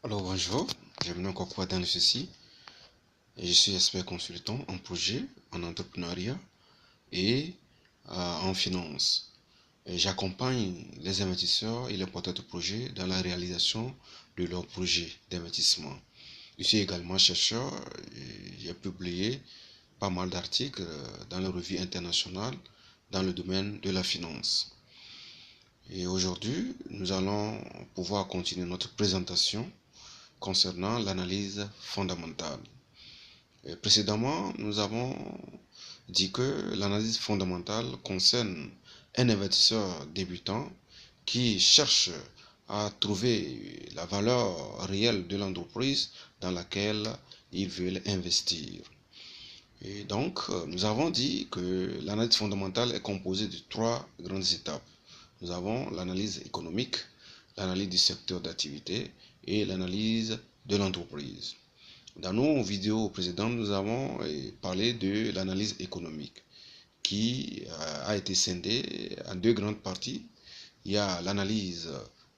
Alors bonjour, bienvenue encore quoi dans ceci. Je suis expert consultant en projet, en entrepreneuriat et en finance. J'accompagne les investisseurs et les porteurs de projets dans la réalisation de leurs projets d'investissement. Je suis également chercheur et j'ai publié pas mal d'articles dans les revues internationales dans le domaine de la finance. Et aujourd'hui, nous allons pouvoir continuer notre présentation concernant l'analyse fondamentale. Précédemment, nous avons dit que l'analyse fondamentale concerne un investisseur débutant qui cherche à trouver la valeur réelle de l'entreprise dans laquelle il veut investir. Et donc, nous avons dit que l'analyse fondamentale est composée de trois grandes étapes. Nous avons l'analyse économique, l'analyse du secteur d'activité et l'analyse de l'entreprise. Dans nos vidéos précédentes, nous avons parlé de l'analyse économique qui a été scindée en deux grandes parties. Il y a l'analyse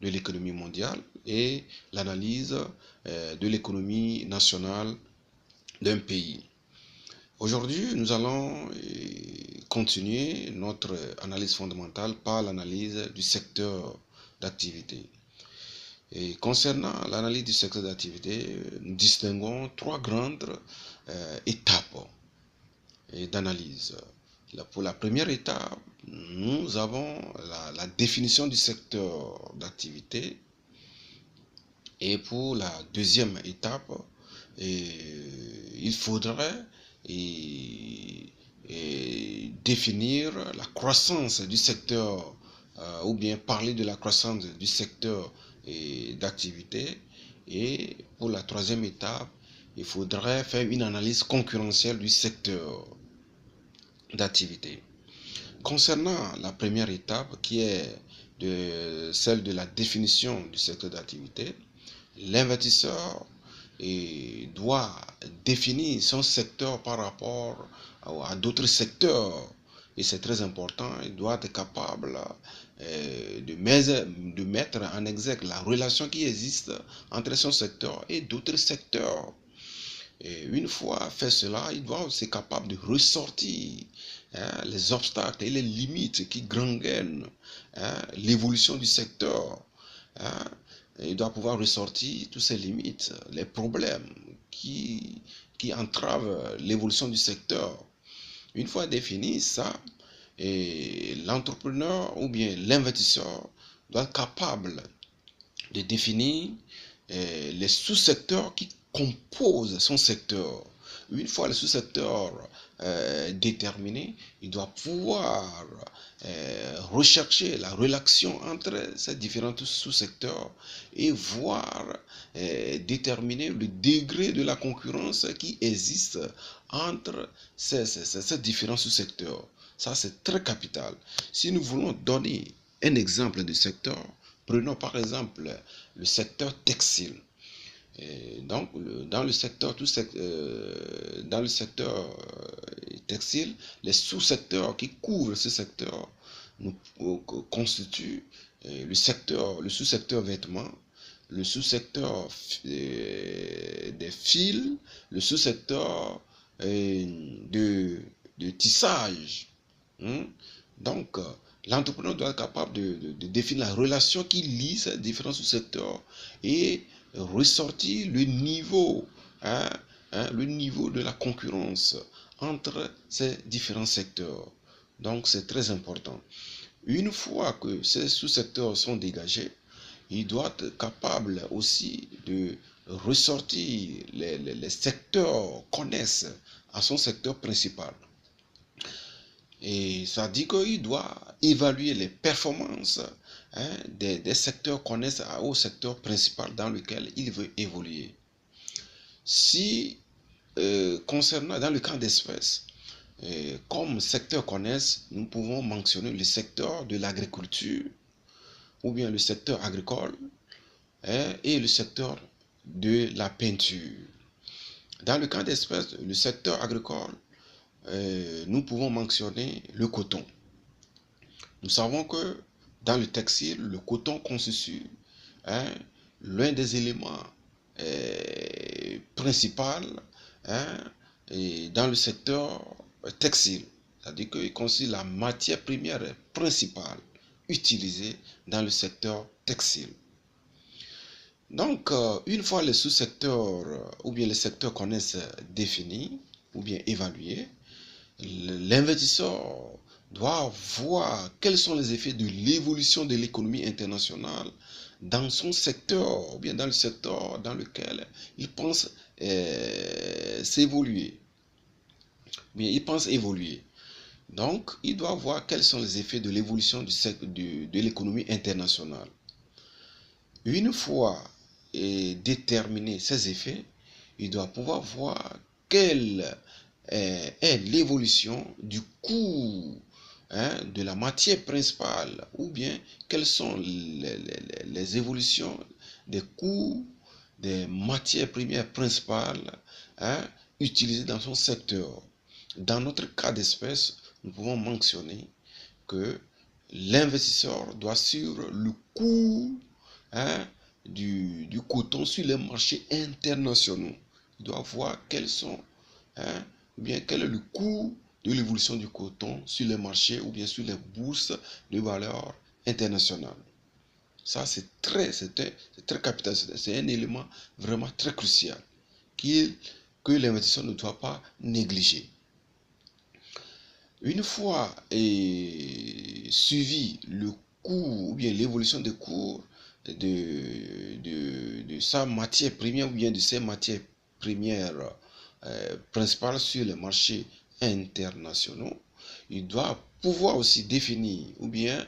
de l'économie mondiale et l'analyse de l'économie nationale d'un pays. Aujourd'hui, nous allons continuer notre analyse fondamentale par l'analyse du secteur d'activité. Et concernant l'analyse du secteur d'activité, nous distinguons trois grandes étapes d'analyse. Pour la première étape, nous avons la définition du secteur d'activité. Et pour la deuxième étape, il faudrait définir la croissance du secteur ou bien parler de la croissance du secteur d'activité. Et pour la troisième étape, il faudrait faire une analyse concurrentielle du secteur d'activité. Concernant la première étape qui est celle de la définition du secteur d'activité, l'investisseur doit définir son secteur par rapport à d'autres secteurs. Et c'est très important, il doit être capable de mettre en exergue la relation qui existe entre son secteur et d'autres secteurs. Et une fois fait cela, il doit aussi être capable de ressortir les obstacles et les limites qui gangrènent l'évolution du secteur. Il doit pouvoir ressortir toutes ces limites, les problèmes qui entravent l'évolution du secteur. Une fois défini ça, l'entrepreneur ou bien l'investisseur doit être capable de définir les sous-secteurs qui composent son secteur. Une fois le sous-secteur déterminé, il doit pouvoir rechercher la relation entre ces différents sous-secteurs et voir déterminer le degré de la concurrence qui existe entre ces différents sous-secteurs. Ça, c'est très capital. Si nous voulons donner un exemple de secteur, prenons par exemple le secteur textile. Et donc, dans le secteur textile, les sous-secteurs qui couvrent ce secteur constituent le sous-secteur vêtements, le sous-secteur des fils, le sous-secteur de tissage. Donc, l'entrepreneur doit être capable de définir la relation qui lie ces différents sous-secteurs et ressortir le niveau, le niveau de la concurrence entre ces différents secteurs. Donc, c'est très important. Une fois que ces sous-secteurs sont dégagés, il doit être capable aussi de ressortir les secteurs connaissent à son secteur principal. Et ça dit qu'il doit évaluer les performances des secteurs connaissent au secteur principal dans lequel il veut évoluer. Si, concernant dans le cas d'espèce, comme secteur connaissent, nous pouvons mentionner le secteur de l'agriculture ou bien le secteur agricole et le secteur de la peinture. Dans le cas d'espèce, le secteur agricole, nous pouvons mentionner le coton. Nous savons que dans le textile, le coton constitue l'un des éléments principal, hein, et dans le secteur textile. C'est-à-dire qu'il constitue la matière première principale utilisée dans le secteur textile. Donc, une fois les sous-secteurs ou bien les secteurs connaissent définis ou bien évalués, l'investisseur doit voir quels sont les effets de l'évolution de l'économie internationale dans son secteur ou bien dans le secteur dans lequel il pense s'évoluer. Bien, il pense évoluer. Donc, il doit voir quels sont les effets de l'évolution de l'économie internationale. Une fois déterminé ces effets, il doit pouvoir voir quelle est l'évolution du coût, hein, de la matière principale, ou bien quelles sont les évolutions des coûts des matières premières principales, hein, utilisées dans son secteur. Dans notre cas d'espèce, nous pouvons mentionner que l'investisseur doit suivre le coût, hein, du coton sur les marchés internationaux. Il doit voir quels sont, hein, ou bien quel est le coût de l'évolution du coton sur les marchés ou bien sur les bourses de valeur internationales. Ça, c'est très capital. C'est un élément vraiment très crucial que l'investisseur ne doit pas négliger. Une fois suivi le cours ou bien l'évolution des cours de sa matière première ou bien de ses matières premières principales sur les marchés internationaux, il doit pouvoir aussi définir ou bien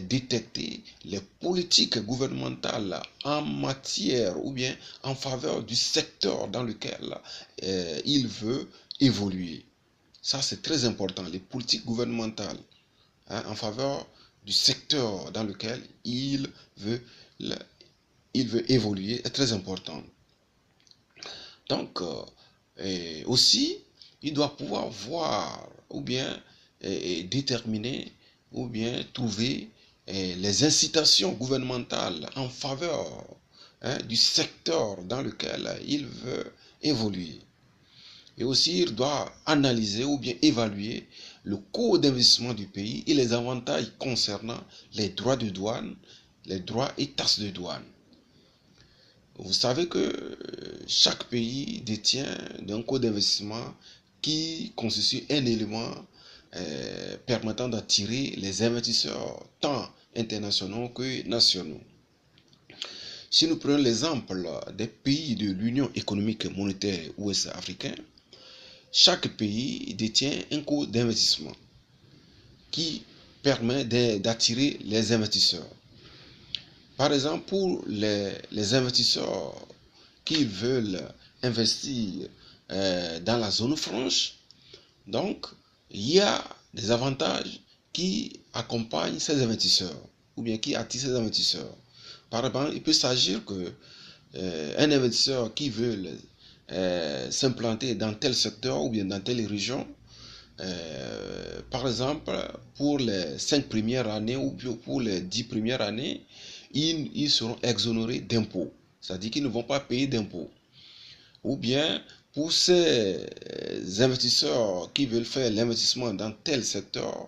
détecter les politiques gouvernementales en matière ou bien en faveur du secteur dans lequel il veut évoluer. Ça, c'est très important, les politiques gouvernementales, hein, en faveur du secteur dans lequel il veut évoluer est très important. Donc, aussi, il doit pouvoir voir ou bien déterminer ou bien trouver les incitations gouvernementales en faveur, hein, du secteur dans lequel il veut évoluer. Et aussi, il doit analyser ou bien évaluer le coût d'investissement du pays et les avantages concernant les droits de douane, les droits et taxes de douane. Vous savez que chaque pays détient un coût d'investissement qui constitue un élément permettant d'attirer les investisseurs tant internationaux que nationaux. Si nous prenons l'exemple des pays de l'Union économique et monétaire ouest africaine, chaque pays détient un coût d'investissement qui permet d'attirer les investisseurs. Par exemple, pour les investisseurs qui veulent investir dans la zone franche, donc il y a des avantages qui accompagnent ces investisseurs ou bien qui attirent ces investisseurs. Par exemple, il peut s'agir que un investisseur qui veut s'implanter dans tel secteur ou bien dans telle région, par exemple, pour les 5 premières années ou pour les 10 premières années, ils seront exonérés d'impôts. C'est-à-dire qu'ils ne vont pas payer d'impôts. Ou bien, pour ces investisseurs qui veulent faire l'investissement dans tel secteur,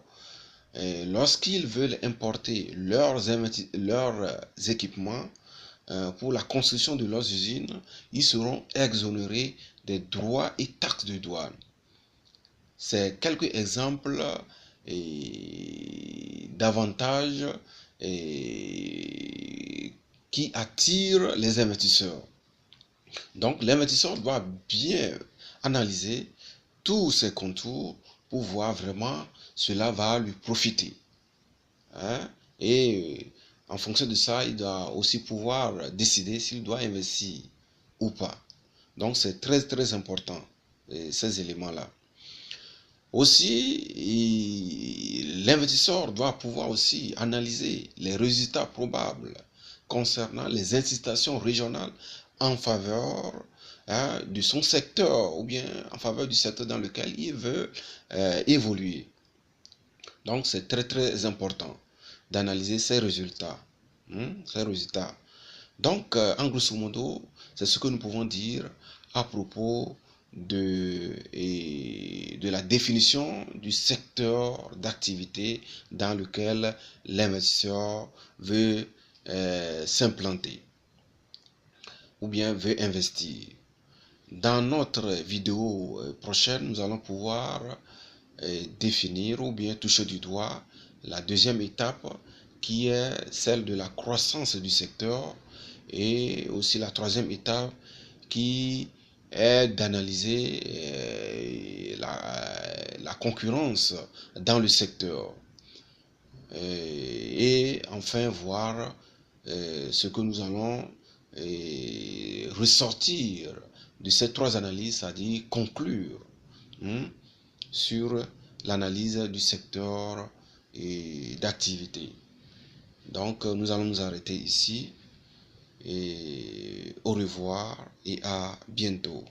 lorsqu'ils veulent importer leurs équipements pour la construction de leurs usines, ils seront exonérés des droits et taxes de douane. C'est quelques exemples d'avantages qui attirent les investisseurs. Donc l'investisseur doit bien analyser tous ces contours pour voir vraiment cela va lui profiter. Hein? Et en fonction de ça, il doit aussi pouvoir décider s'il doit investir ou pas. Donc c'est très important, ces éléments-là. Aussi, l'investisseur doit pouvoir aussi analyser les résultats probables concernant les incitations régionales en faveur, hein, de son secteur ou bien en faveur du secteur dans lequel il veut évoluer. Donc c'est très important d'analyser ces résultats. Donc, en grosso modo, c'est ce que nous pouvons dire à propos de la définition du secteur d'activité dans lequel l'investisseur veut s'implanter ou bien veut investir. Dans notre vidéo prochaine, nous allons pouvoir définir ou bien toucher du doigt la deuxième étape qui est celle de la croissance du secteur et aussi la troisième étape qui est d'analyser la concurrence dans le secteur et enfin voir ce que nous allons ressortir de ces trois analyses, c'est-à-dire conclure sur l'analyse du secteur d'activité. Donc, nous allons nous arrêter ici et au revoir et à bientôt.